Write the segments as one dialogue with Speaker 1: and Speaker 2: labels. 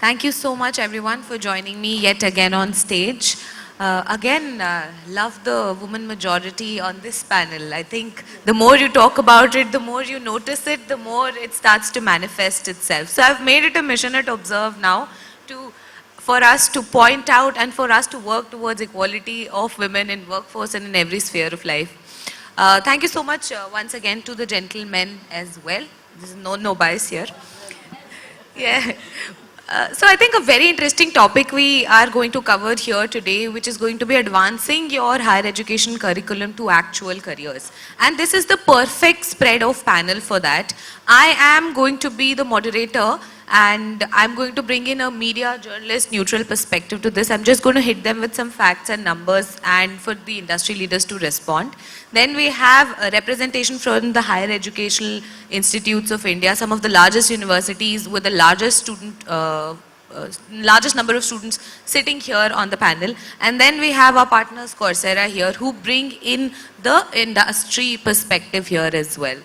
Speaker 1: Thank you so much everyone for joining me yet again on stage. Love the woman majority on this panel. I think the more you talk about it, the more you notice it, the more it starts to manifest itself. So I've made it a mission at ObserveNow for us to point out and for us to work towards equality of women in workforce and in every sphere of life. Thank you so much once again to the gentlemen as well. There's no bias here. Yeah. So I think a very interesting topic we are going to cover here today, which is going to be advancing your higher education curriculum to actual careers. And this is the perfect spread of panel for that. I am going to be the moderator and I'm going to bring in a media journalist neutral perspective to this. I'm just going to hit them with some facts and numbers and for the industry leaders to respond. Then we have a representation from the higher educational institutes of India, some of the largest universities with the largest largest number of students sitting here on the panel. And then we have our partners Coursera here who bring in the industry perspective here as well.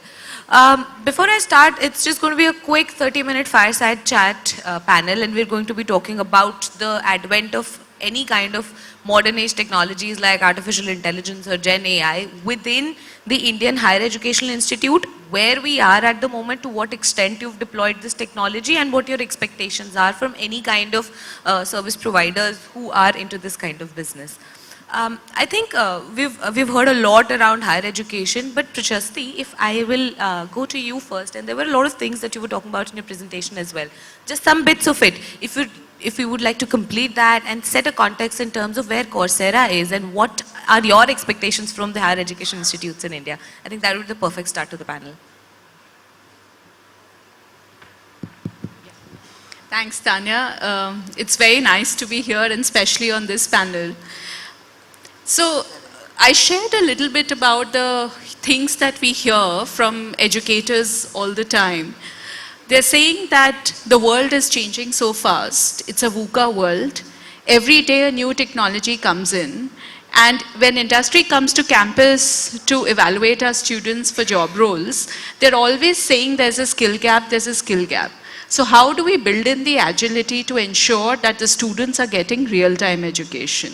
Speaker 1: Before I start, it's just going to be a quick 30-minute fireside chat panel, and we're going to be talking about the advent of any kind of modern age technologies like artificial intelligence or Gen AI within the Indian Higher Educational Institute, where we are at the moment, to what extent you've deployed this technology and what your expectations are from any kind of service providers who are into this kind of business. I think we've heard a lot around higher education, but Prashasti, if I will go to you first, and there were a lot of things that you were talking about in your presentation as well. Just some bits of it. If you would like to complete that and set a context in terms of where Coursera is and what are your expectations from the higher education institutes in India, I think that would be the perfect start to the panel.
Speaker 2: Thanks, Taniya. It's very nice to be here, and especially on this panel. So I shared a little bit about the things that we hear from educators all the time. They're saying that the world is changing so fast. It's a VUCA world. Every day a new technology comes in. And when industry comes to campus to evaluate our students for job roles, they're always saying there's a skill gap, there's a skill gap. So how do we build in the agility to ensure that the students are getting real-time education?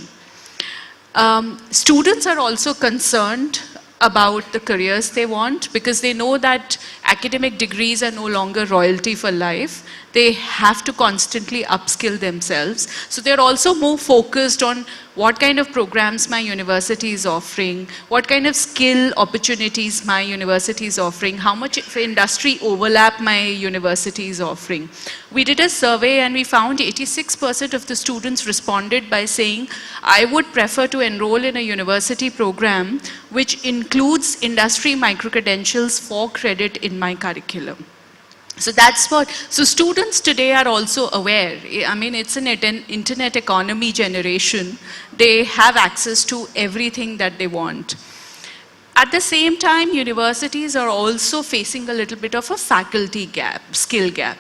Speaker 2: Students are also concerned about the careers they want because they know that academic degrees are no longer royalty for life. They have to constantly upskill themselves. So they're also more focused on what kind of programs my university is offering, what kind of skill opportunities my university is offering, how much industry overlap my university is offering. We did a survey and we found 86% of the students responded by saying, I would prefer to enroll in a university program which includes industry micro-credentials for credit in my curriculum. So that's what, so students today are also aware. I mean, it's an internet economy generation. They have access to everything that they want. At the same time, universities are also facing a little bit of a faculty gap, skill gap.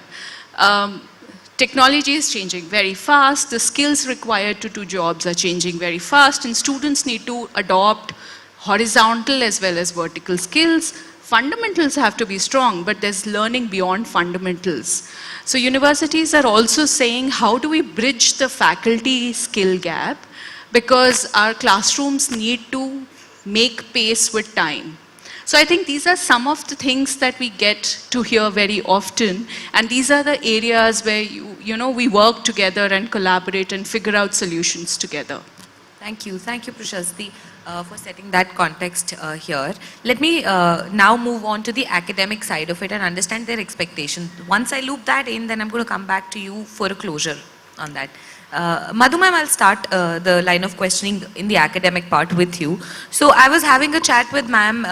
Speaker 2: Technology is changing very fast. The skills required to do jobs are changing very fast, and students need to adopt horizontal as well as vertical skills. Fundamentals have to be strong, but there's learning beyond fundamentals. So universities are also saying, how do we bridge the faculty skill gap? Because our classrooms need to make pace with time. So I think these are some of the things that we get to hear very often. And these are the areas where we work together and collaborate and figure out solutions together.
Speaker 1: Thank you, Prashasti, for setting that context here. Let me now move on to the academic side of it and understand their expectations. Once I loop that in, then I'm going to come back to you for a closure on that. Madhu ma'am, I'll start the line of questioning in the academic part with you. So I was having a chat with ma'am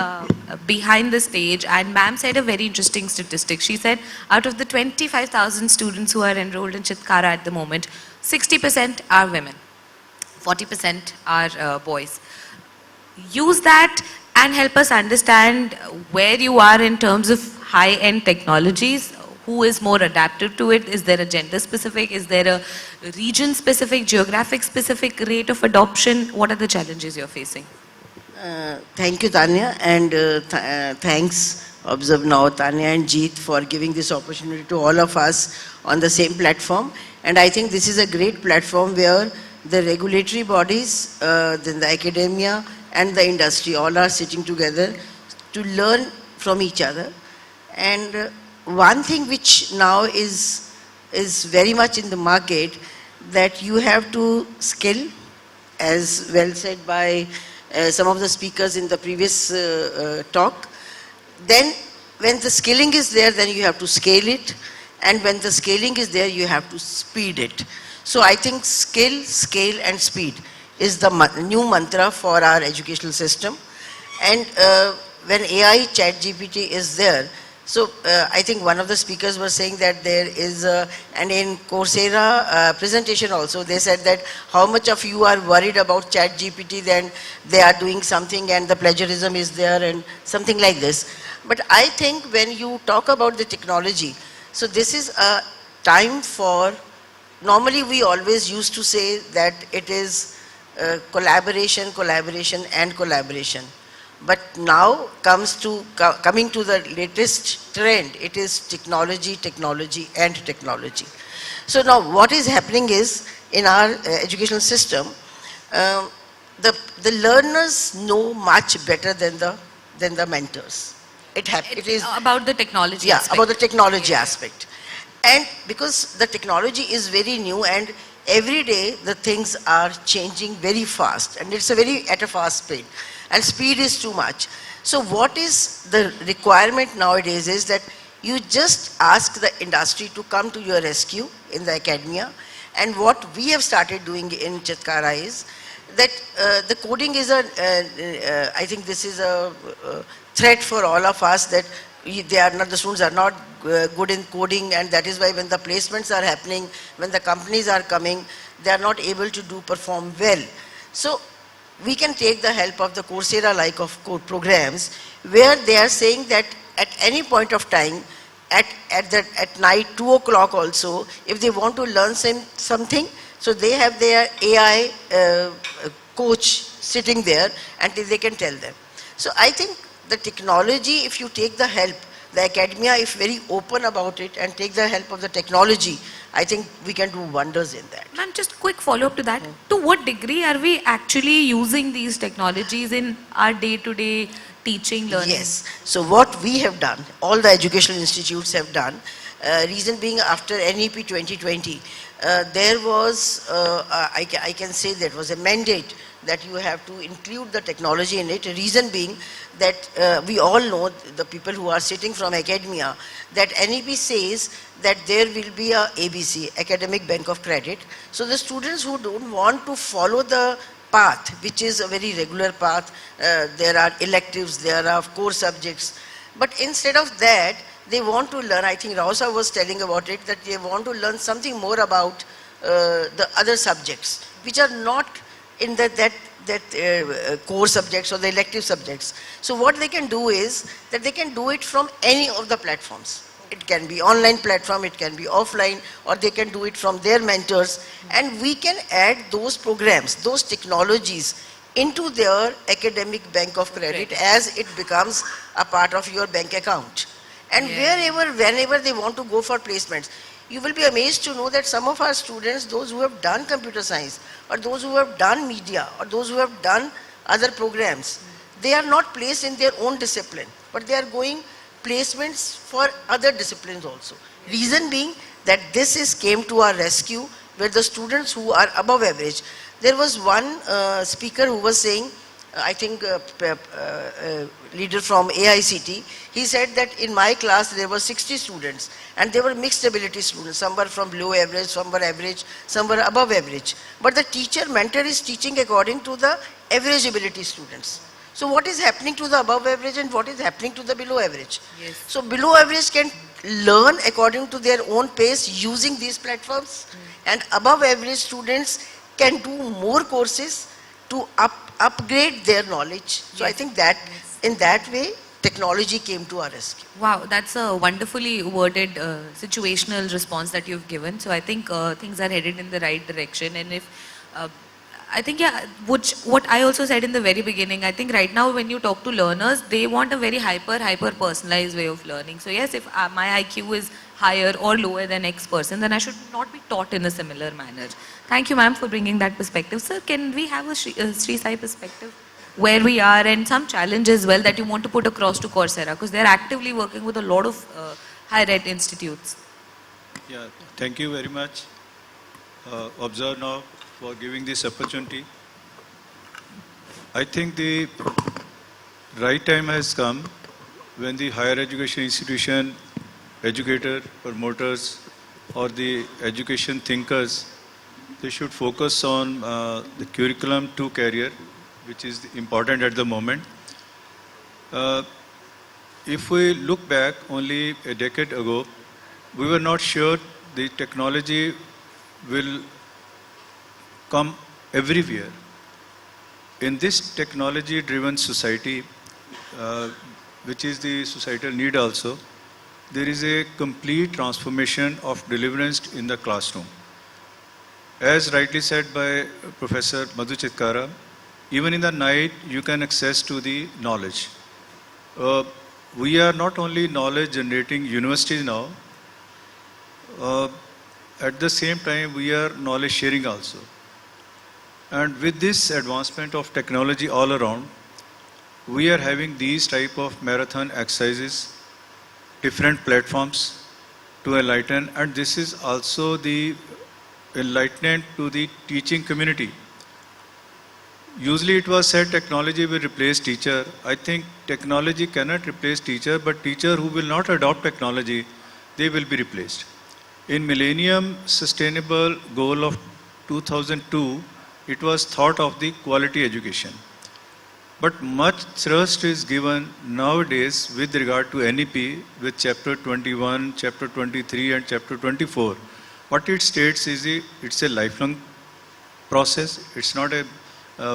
Speaker 1: behind the stage, and ma'am said a very interesting statistic. She said out of the 25,000 students who are enrolled in Chitkara at the moment, 60% are women. 40% are boys. Use that and help us understand where you are in terms of high-end technologies. Who is more adapted to it? Is there a gender-specific? Is there a region-specific, geographic-specific rate of adoption? What are the challenges you're facing?
Speaker 3: Thank you, Taniya, and thanks ObserveNow, Taniya and Jeet, for giving this opportunity to all of us on the same platform. And I think this is a great platform where the regulatory bodies, then the academia and the industry all are sitting together to learn from each other. And one thing which now is very much in the market, that you have to skill, as well said by some of the speakers in the previous talk. Then when the skilling is there, then you have to scale it. And when the scaling is there, you have to speed it. So I think skill, scale and speed is the new mantra for our educational system. And when AI chat GPT is there, so I think one of the speakers was saying that there is, and in Coursera presentation also, they said that how much of you are worried about chat GPT, then they are doing something and the plagiarism is there and something like this. But I think when you talk about the technology, so this is a time for, normally we always used to say that it is collaboration, collaboration and collaboration. But now coming to the latest trend, it is technology, technology and technology. So now what is happening is, in our educational system, the learners know much better than the mentors. It is
Speaker 1: about the technology aspect.
Speaker 3: About the technology aspect. And because the technology is very new and every day the things are changing very fast, and it's at a fast speed, and speed is too much. So what is the requirement nowadays is that you just ask the industry to come to your rescue in the academia. And what we have started doing in Chitkara is that the coding is I think this is a threat for all of us, that the students are not good in coding, and that is why when the placements are happening, when the companies are coming, they are not able to perform well. So we can take the help of the Coursera like of code programs, where they are saying that at any point of time, at night, 2 o'clock also, if they want to learn something, so they have their AI coach sitting there and they can tell them. So I think the technology, if you take the help, the academia, if very open about it and take the help of the technology, I think we can do wonders in that.
Speaker 1: Ma'am, just quick follow-up to that. To what degree are we actually using these technologies in our day-to-day teaching, learning?
Speaker 3: Yes. So what we have done, all the educational institutes have done, reason being after NEP 2020, there was, I can say there was a mandate that you have to include the technology in it. Reason being that we all know, the people who are sitting from academia, that NEP says that there will be a ABC, Academic Bank of Credit. So the students who don't want to follow the path, which is a very regular path, there are electives, there are core subjects, but instead of that, they want to learn, I think Rausa was telling about it, that they want to learn something more about the other subjects, which are not in that core subjects or the elective subjects. So what they can do is that they can do it from any of the platforms. It can be online platform, it can be offline, or they can do it from their mentors, and we can add those programs, those technologies into their academic bank of credit as it becomes a part of your bank account. And whenever they want to go for placements, you will be amazed to know that some of our students, those who have done computer science, or those who have done media, or those who have done other programs, they are not placed in their own discipline, but they are going placements for other disciplines also. Reason being that this came to our rescue, where the students who are above average. There was one speaker who was saying, I think leader from AICT, he said that in my class there were 60 students and they were mixed ability students. Some were from below average, some were average, some were above average. But the teacher mentor is teaching according to the average ability students. So what is happening to the above average and what is happening to the below average?
Speaker 1: Yes.
Speaker 3: So below average can learn according to their own pace using these platforms, and above average students can do more courses to upgrade their knowledge. So I think that in that way, technology came to our rescue.
Speaker 1: Wow, that's a wonderfully worded situational response that you've given. So I think things are headed in the right direction. And if, I think, what I also said in the very beginning, I think right now when you talk to learners, they want a very hyper personalized way of learning. So yes, if my IQ is higher or lower than X person, then I should not be taught in a similar manner. Thank you, ma'am, for bringing that perspective. Sir, can we have a Sri Sai perspective? Where we are and some challenge as well that you want to put across to Coursera, because they're actively working with a lot of higher ed institutes.
Speaker 4: Yeah, thank you very much, ObserveNow, for giving this opportunity. I think the right time has come when the higher education institution, educator, promoters, or the education thinkers, they should focus on the curriculum to career, which is important at the moment. If we look back only a decade ago, we were not sure the technology will come everywhere. In this technology-driven society, which is the societal need also, there is a complete transformation of deliverance in the classroom. As rightly said by Professor Madhu Chitkara, even in the night, you can access to the knowledge. We are not only knowledge generating universities now, at the same time, we are knowledge sharing also. And with this advancement of technology all around, we are having these type of marathon exercises, different platforms to enlighten, and this is also the enlightenment to the teaching community. Usually it was said technology will replace teacher. I think technology cannot replace teacher, but teacher who will not adopt technology, they will be replaced. In Millennium Sustainable Goal of 2002, it was thought of the quality education. But much thrust is given nowadays with regard to NEP with chapter 21, chapter 23 and chapter 24. What it states is it's a lifelong process. It's not a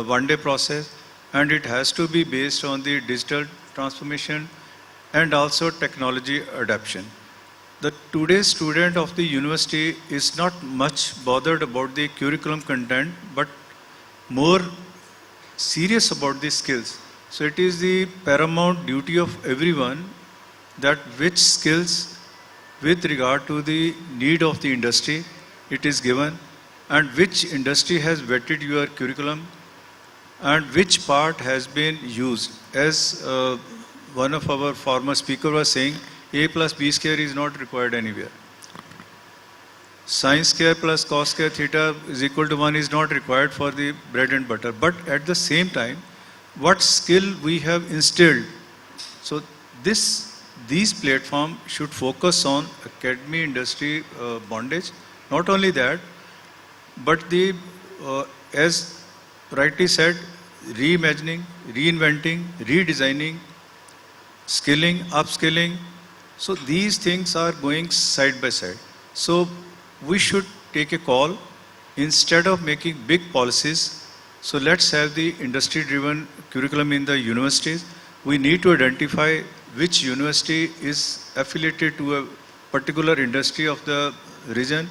Speaker 4: one-day process, and it has to be based on the digital transformation and also technology adoption. The today's student of the university is not much bothered about the curriculum content, but more serious about the skills. So it is the paramount duty of everyone that which skills with regard to the need of the industry it is given, and which industry has vetted your curriculum, and which part has been used. As one of our former speaker was saying, A plus B square is not required anywhere. Sine square plus cos square theta is equal to 1 is not required for the bread and butter. But at the same time, what skill we have instilled. So these platforms should focus on academy industry bondage. Not only that, but the as rightly said, reimagining, reinventing, redesigning, skilling, upskilling. So these things are going side by side. So we should take a call instead of making big policies. So let's have the industry-driven curriculum in the universities. We need to identify which university is affiliated to a particular industry of the region,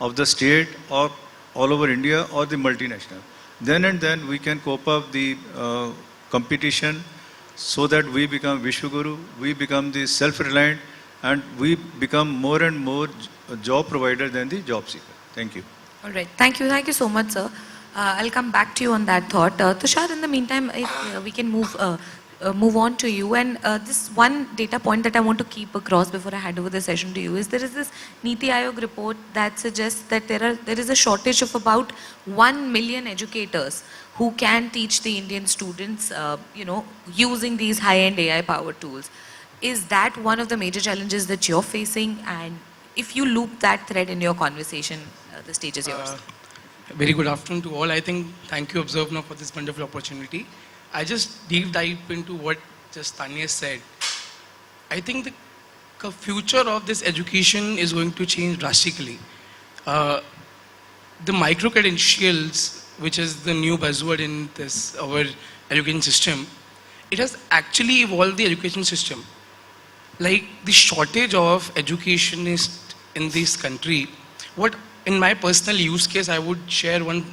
Speaker 4: of the state, or all over India, or the multinational. Then and then we can cope up the competition so that we become Vishwaguru, we become the self-reliant, and we become more and more a job provider than the job seeker. Thank you.
Speaker 1: All right. Thank you so much, sir. I'll come back to you on that thought. Tushar, in the meantime, if we can move on to you. And this one data point that I want to keep across before I hand over the session to you is there is this Niti Aayog report that suggests that there is a shortage of about 1 million educators who can teach the Indian students, using these high-end AI-powered tools. Is that one of the major challenges that you're facing? And if you loop that thread in your conversation, the stage is yours.
Speaker 5: Very good afternoon to all. I think thank you ObserveNow for this wonderful opportunity. I just deep dive into what just Taniya said. I think the future of this education is going to change drastically. The micro credentials, which is the new buzzword in this our education system, it has actually evolved the education system. Like the shortage of educationists in this country. What in my personal use case, I would share one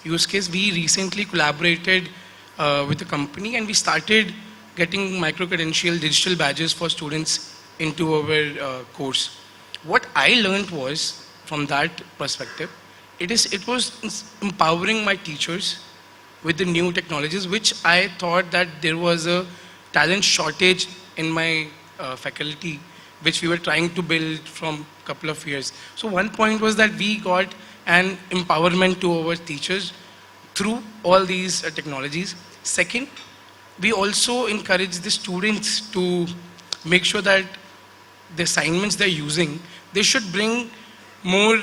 Speaker 5: use case. We recently collaborated with a company and we started getting micro-credential digital badges for students into our course. what I learned was, from that perspective, it was empowering my teachers with the new technologies, which I thought that there was a talent shortage in my faculty, which we were trying to build from a couple of years. So one point was that we got an empowerment to our teachers through all these technologies. Second, we also encourage the students to make sure that the assignments they're using, they should bring more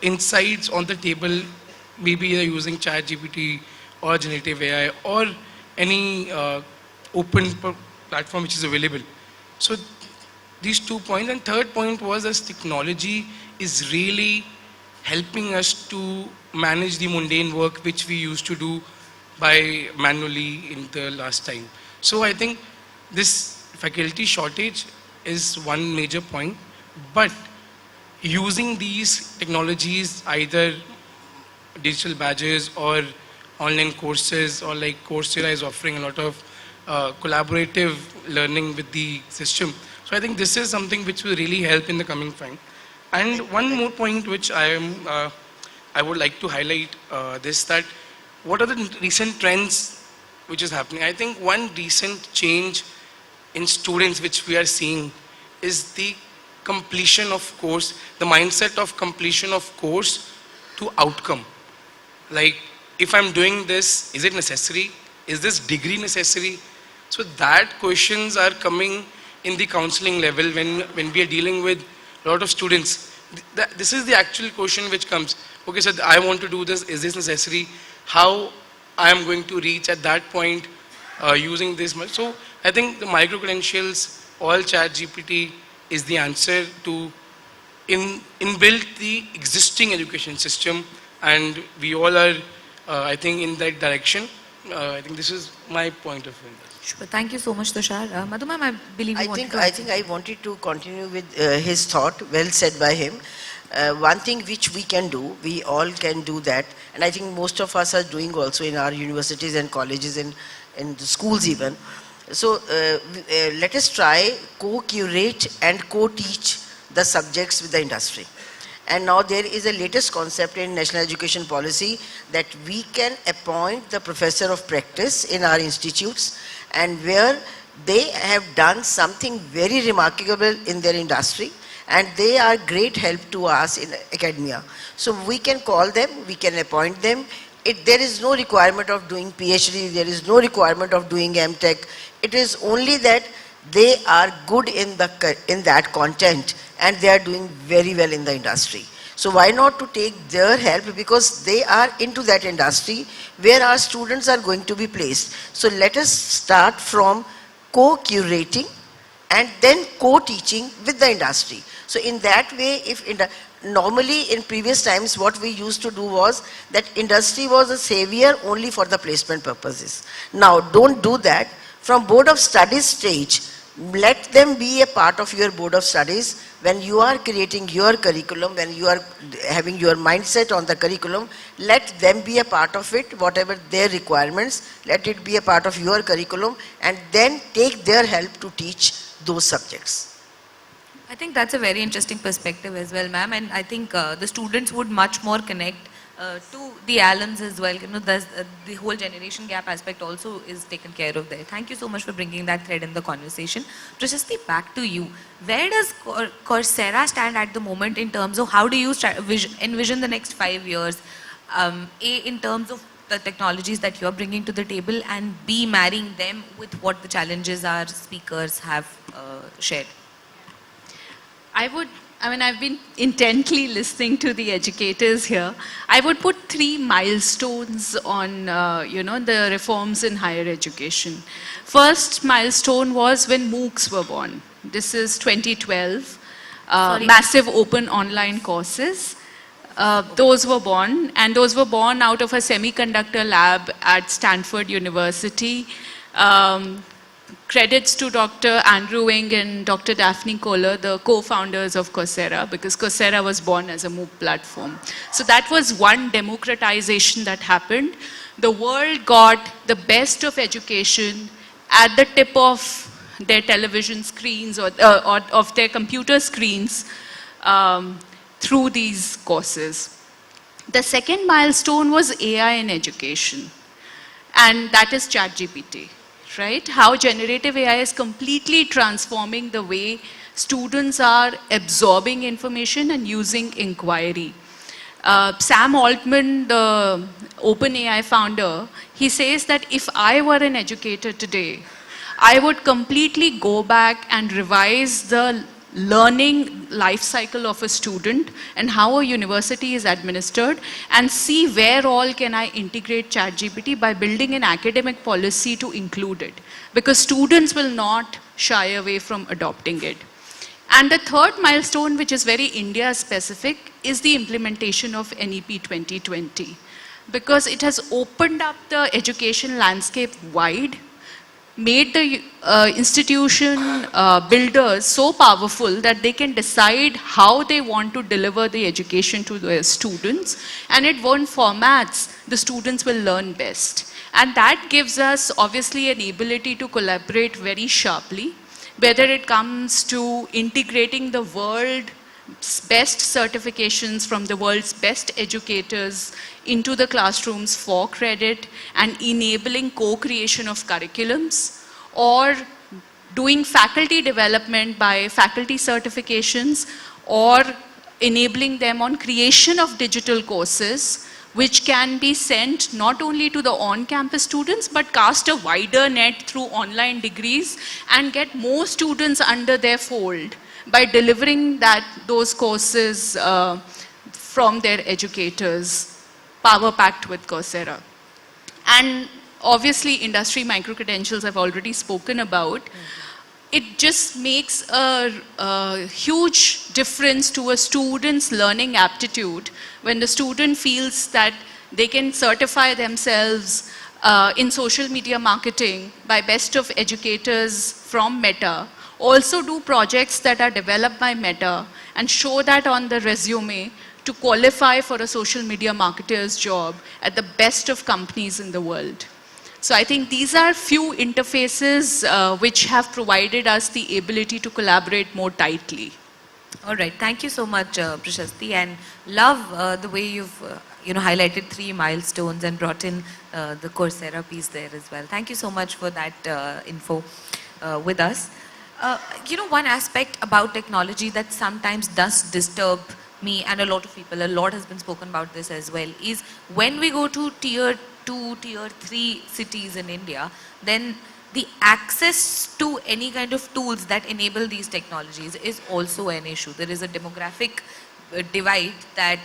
Speaker 5: insights on the table. Maybe they're using ChatGPT or generative AI or any open platform which is available. So these 2 points. And third point was, as technology is really helping us to manage the mundane work which we used to do by manually in the last time. So I think this faculty shortage is one major point, but using these technologies, either digital badges or online courses, or like Coursera is offering a lot of collaborative learning with the system. So I think this is something which will really help in the coming time. And one more point which I would like to highlight this, that what are the recent trends which is happening? I think one recent change in students which we are seeing is the completion of course, the mindset of completion of course to outcome. Like, if I'm doing this, is it necessary? Is this degree necessary? So that questions are coming in the counseling level when we are dealing with a lot of students. This is the actual question which comes. Okay, so I want to do this. Is this necessary? How I am going to reach at that point using this much? So I think the micro credentials, all ChatGPT is the answer to inbuild the existing education system, and we all are, I think, in that direction. I think this is my point of view.
Speaker 1: Sure. Thank you so much, Tushar. Madhu ma'am, I believe you wanted to
Speaker 3: I think I wanted to continue with his thought, well said by him. One thing which we can do, we all can do that, and I think most of us are doing also in our universities and colleges and in the schools even. So let us try co-curate and co-teach the subjects with the industry. And now there is a latest concept in national education policy that we can appoint the professor of practice in our institutes, and where they have done something very remarkable in their industry, and they are great help to us in academia. So we can call them, we can appoint them. There is no requirement of doing PhD, there is no requirement of doing MTech. It is only that they are good in that content, and they are doing very well in the industry. So why not to take their help, because they are into that industry where our students are going to be placed. So let us start from co-curating and then co-teaching with the industry. So in that way, normally in previous times what we used to do was that industry was a savior only for the placement purposes. Now don't do that. From board of studies stage, let them be a part of your board of studies. When you are creating your curriculum, when you are having your mindset on the curriculum, let them be a part of it, whatever their requirements, let it be a part of your curriculum, and then take their help to teach those subjects.
Speaker 1: I think that's a very interesting perspective as well, ma'am, and I think the students would much more connect to the alums as well. You know, the whole generation gap aspect also is taken care of there. Thank you so much for bringing that thread in the conversation. Prashasti, back to you. Where does Coursera stand at the moment in terms of how do you envision the next 5 years? In terms of the technologies that you're bringing to the table, and B, marrying them with what the challenges our speakers have shared.
Speaker 2: I've been intently listening to the educators here. I would put 3 milestones on, the reforms in higher education. First milestone was when MOOCs were born. This is 2012. Massive open online courses. Those were born, and those were born out of a semiconductor lab at Stanford University. Credits to Dr. Andrew Wing and Dr. Daphne Kohler, the co-founders of Coursera, because Coursera was born as a MOOC platform. So that was one democratization that happened. The world got the best of education at the tip of their television screens or of their computer screens through these courses. The second milestone was AI in education, and that is ChatGPT, right? How generative AI is completely transforming the way students are absorbing information and using inquiry. Sam Altman, the OpenAI founder, he says that if I were an educator today, I would completely go back and revise the learning life cycle of a student and how a university is administered, and see where all can I integrate ChatGPT by building an academic policy to include it. Because students will not shy away from adopting it. And the third milestone, which is very India specific, is the implementation of NEP 2020. Because it has opened up the education landscape wide, made the institution builders so powerful that they can decide how they want to deliver the education to their students, and at what formats the students will learn best. And that gives us obviously an ability to collaborate very sharply, whether it comes to integrating the world's best certifications from the world's best educators into the classrooms for credit and enabling co-creation of curriculums, or doing faculty development by faculty certifications, or enabling them on creation of digital courses which can be sent not only to the on-campus students but cast a wider net through online degrees and get more students under their fold by delivering those courses from their educators, power-packed with Coursera. And obviously industry micro-credentials I've already spoken about. It just makes a huge difference to a student's learning aptitude when the student feels that they can certify themselves in social media marketing by best of educators from Meta, also do projects that are developed by Meta and show that on the resume to qualify for a social media marketer's job at the best of companies in the world. So I think these are few interfaces which have provided us the ability to collaborate more tightly.
Speaker 1: All right, thank you so much, Prashasti, and love the way you've highlighted 3 milestones and brought in the Coursera piece there as well. Thank you so much for that info with us. One aspect about technology that sometimes does disturb me and a lot of people, a lot has been spoken about this as well, is when we go to tier 2, tier 3 cities in India, then the access to any kind of tools that enable these technologies is also an issue. There is a demographic divide that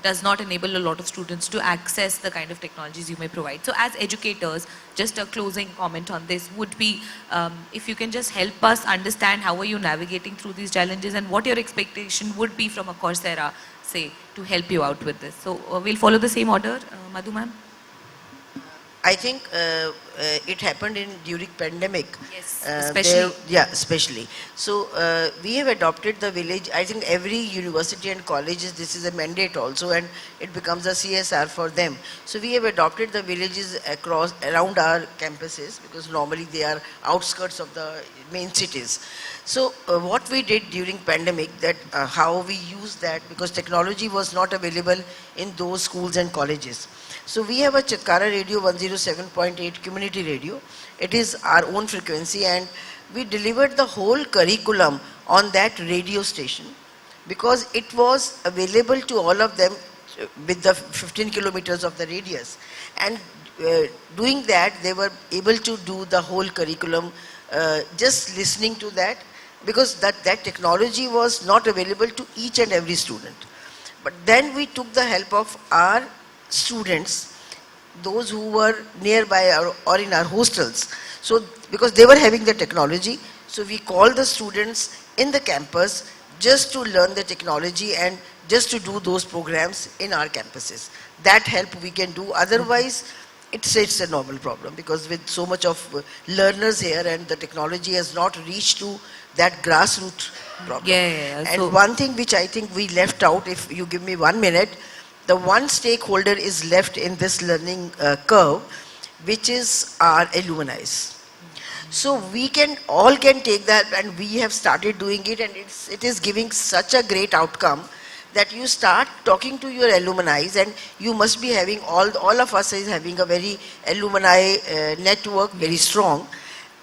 Speaker 1: does not enable a lot of students to access the kind of technologies you may provide. So as educators, just a closing comment on this would be, if you can just help us understand how are you navigating through these challenges and what your expectation would be from a Coursera, say, to help you out with this. So we'll follow the same order. Madhu ma'am?
Speaker 3: I think it happened during pandemic.
Speaker 1: Yes, especially.
Speaker 3: Especially. So we have adopted the village. I think every university and colleges, this is a mandate also, and it becomes a CSR for them. So we have adopted the villages around our campuses, because normally they are outskirts of the main cities. So what we did during pandemic, that how we used that, because technology was not available in those schools and colleges. So we have a Chitkara radio 107.8 community radio. It is our own frequency, and we delivered the whole curriculum on that radio station because it was available to all of them with the 15 kilometers of the radius. And doing that, they were able to do the whole curriculum just listening to that, because that technology was not available to each and every student. But then we took the help of our students, those who were nearby or in our hostels. So because they were having the technology, so we called the students in the campus just to learn the technology and just to do those programs in our campuses. That help we can do. Otherwise, it's a normal problem, because with so much of learners here and the technology has not reached to that grassroots problem.
Speaker 1: And
Speaker 3: so one thing which I think we left out, if you give me 1 minute, the one stakeholder is left in this learning curve, which is our alumni. So we all can take that, and we have started doing it, and it is giving such a great outcome that you start talking to your alumni, and you must be having, all of us is having a very alumni network, very strong.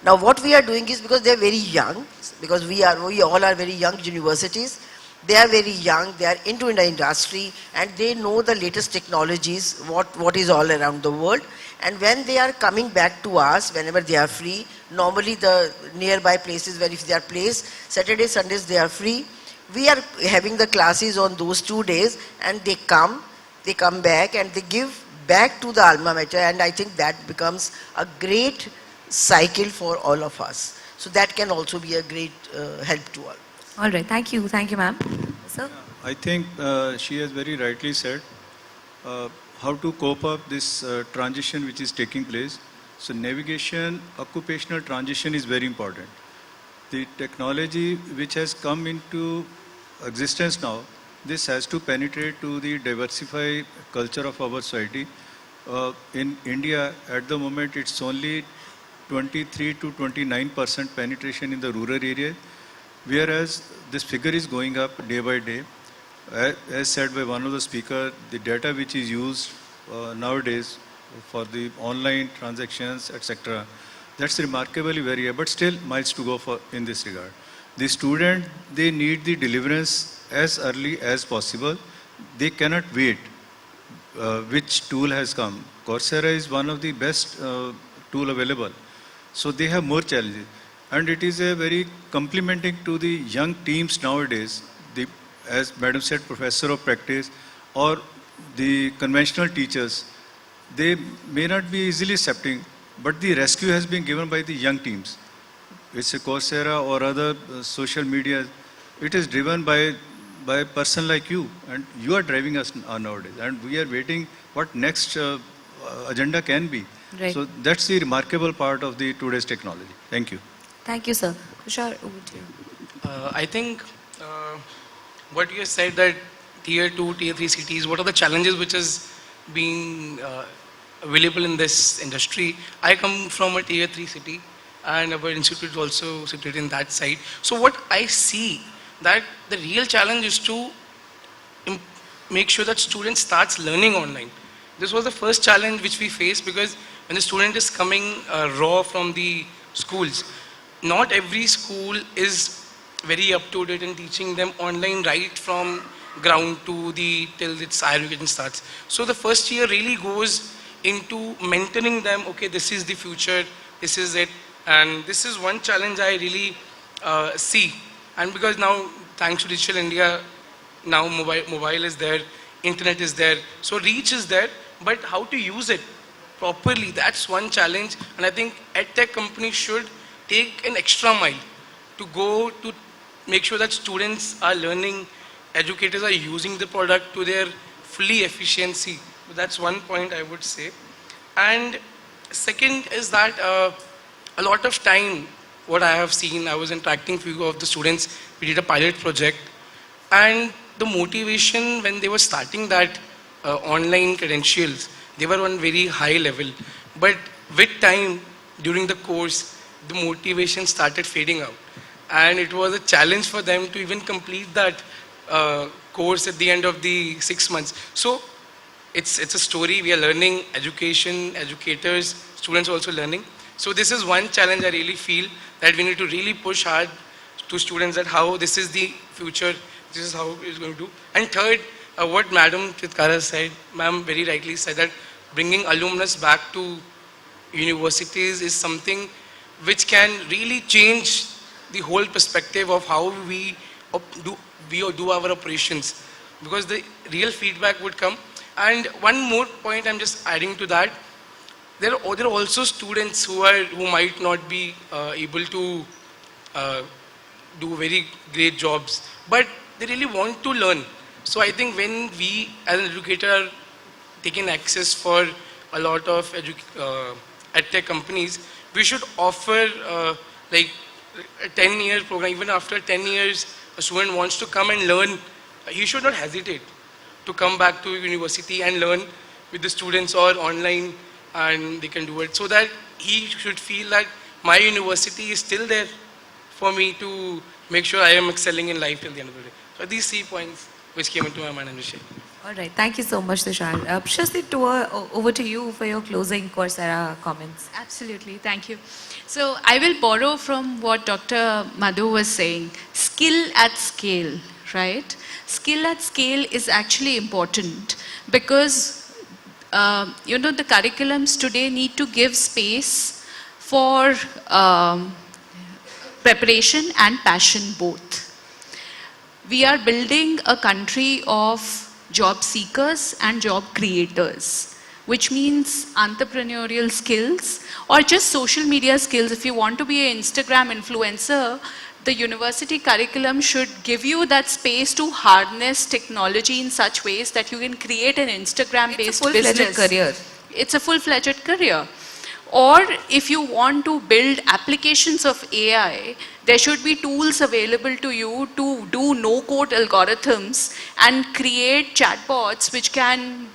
Speaker 3: Now what we are doing is, because they are very young, because we all are very young universities, they are very young, they are into the industry, and they know the latest technologies, what is all around the world. And when they are coming back to us, whenever they are free, normally the nearby places where if they are placed, Saturdays, Sundays they are free, we are having the classes on those 2 days, and they come back and they give back to the alma mater, and I think that becomes a great cycle for all of us. So that can also be a great help to all.
Speaker 1: All right, thank you, ma'am. Sir?
Speaker 4: I think she has very rightly said how to cope up this transition which is taking place. So navigation, occupational transition is very important. The technology which has come into existence now, this has to penetrate to the diversified culture of our society. In India, at the moment, it's only 23 to 29% penetration in the rural area, whereas this figure is going up day by day. As said by one of the speakers, the data which is used nowadays for the online transactions, etc., that's remarkably very high, but still miles to go for in this regard. The student, they need the deliverance as early as possible. They cannot wait which tool has come. Coursera is one of the best tool available. So they have more challenges. And it is a very complementing to the young teams nowadays, as Madam said, professor of practice or the conventional teachers, they may not be easily accepting, but the rescue has been given by the young teams. It's a Coursera or other social media. It is driven by a person like you, and you are driving us nowadays. And we are waiting what next agenda can be.
Speaker 1: Right.
Speaker 4: So that's the remarkable part of the today's technology. Thank you.
Speaker 1: Thank you, sir. Tushar, over to you.
Speaker 5: I think what you said, that tier 2, tier 3 cities, what are the challenges which is being available in this industry? I come from a tier 3 city, and our institute is also situated in that side. So what I see, that the real challenge is to make sure that students starts learning online. This was the first challenge which we faced, because when the student is coming raw from the schools, not every school is very up to date in teaching them online right from ground to till its higher education starts. So the first year really goes into mentoring them. Okay, this is the future, this is it, and this is one challenge I really see. And because now, thanks to Digital India, now mobile is there, internet is there, so reach is there, but how to use it properly, that's one challenge. And I think EdTech companies should take an extra mile to go to make sure that students are learning, educators are using the product to their fully efficiency. That's one point I would say. And second is that a lot of time, what I have seen, I was interacting with few of the students, we did a pilot project, and the motivation when they were starting that online credentials, they were on very high level. But with time, during the course, the motivation started fading out. And it was a challenge for them to even complete that course at the end of the 6 months. So it's a story, we are learning, education, educators, students also learning. So this is one challenge I really feel, that we need to really push hard to students, that how this is the future, this is how it's going to do. And third, what Madam Chitkara said, ma'am very rightly said, that bringing alumnus back to universities is something which can really change the whole perspective of how we do our operations, because the real feedback would come. And one more point I'm just adding to that, there are also students who might not be able to do very great jobs, but they really want to learn. So I think when we as an educator are taking access for a lot of edtech companies, we should offer like a 10-year program. Even after 10 years, a student wants to come and learn, he should not hesitate to come back to university and learn with the students or online, and they can do it, so that he should feel that my university is still there for me to make sure I am excelling in life till the end of the day. So these 3 points which came into my mind and shared.
Speaker 1: All right, thank you so much, Tushar. Prashasti, over to you for your closing Coursera comments.
Speaker 2: Absolutely, thank you. So I will borrow from what Dr. Madhu was saying, skill at scale, right? Skill at scale is actually important because, the curriculums today need to give space for preparation and passion both. We are building a country of job seekers and job creators, which means entrepreneurial skills or just social media skills. If you want to be an Instagram influencer, the university curriculum should give you that space to harness technology in such ways that you can create an Instagram-based business.
Speaker 1: It's a full-fledged career.
Speaker 2: It's a full-fledged career. Or if you want to build applications of AI, there should be tools available to you to do no-code algorithms and create chatbots which can,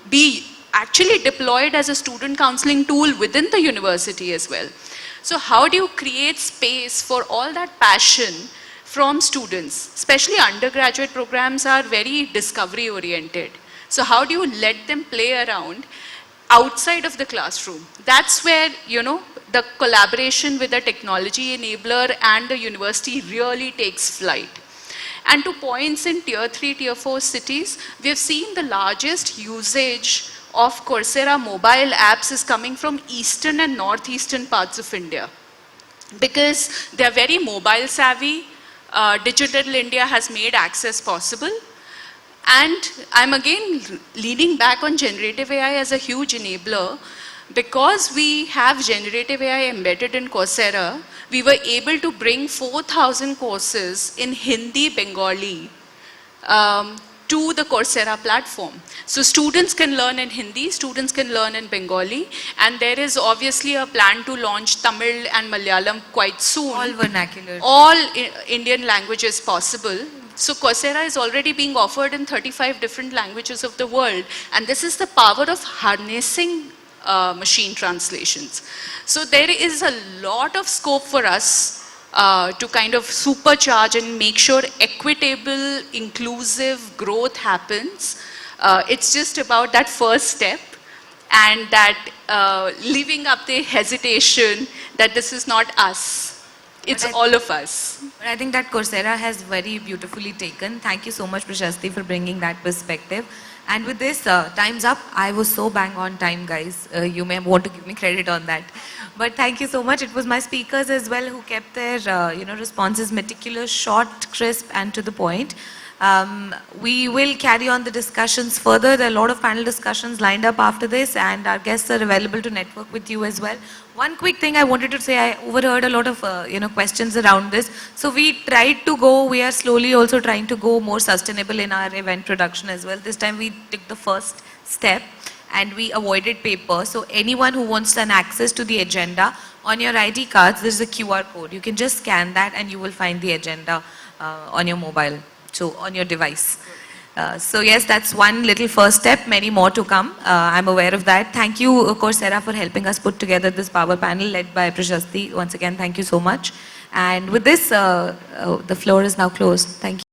Speaker 2: be actually deployed as a student counseling tool within the university as well. So how do you create space for all that passion from students? Especially undergraduate programs are very discovery oriented. So how do you let them play around outside of the classroom? That's where, the collaboration with the technology enabler and the university really takes flight. And to points in tier 3, tier 4 cities, we have seen the largest usage of Coursera mobile apps is coming from eastern and northeastern parts of India. Because they are very mobile savvy, Digital India has made access possible. And I'm again leaning back on generative AI as a huge enabler. Because we have generative AI embedded in Coursera, we were able to bring 4,000 courses in Hindi, Bengali to the Coursera platform. So students can learn in Hindi, students can learn in Bengali, and there is obviously a plan to launch Tamil and Malayalam quite soon.
Speaker 1: All vernacular.
Speaker 2: All Indian languages possible. So Coursera is already being offered in 35 different languages of the world, and this is the power of harnessing machine translations. So there is a lot of scope for us to kind of supercharge and make sure equitable, inclusive growth happens. It's just about that first step and that leaving up the hesitation that this is not us. It's all of us.
Speaker 1: But I think that Coursera has very beautifully taken. Thank you so much, Prashasti, for bringing that perspective. And with this, time's up. I was so bang on time, guys. You may want to give me credit on that. But thank you so much. It was my speakers as well who kept their responses meticulous, short, crisp, and to the point. We will carry on the discussions further. There are a lot of panel discussions lined up after this, and our guests are available to network with you as well. One quick thing I wanted to say, I overheard a lot of questions around this. So we are slowly also trying to go more sustainable in our event production as well. This time we took the first step and we avoided paper. So anyone who wants an access to the agenda, on your ID cards there's a QR code. You can just scan that and you will find the agenda on your mobile, so on your device. So yes, that's one little first step, many more to come. I'm aware of that. Thank you, Coursera, for helping us put together this power panel led by Prashasti. Once again, thank you so much. And with this, the floor is now closed. Thank you.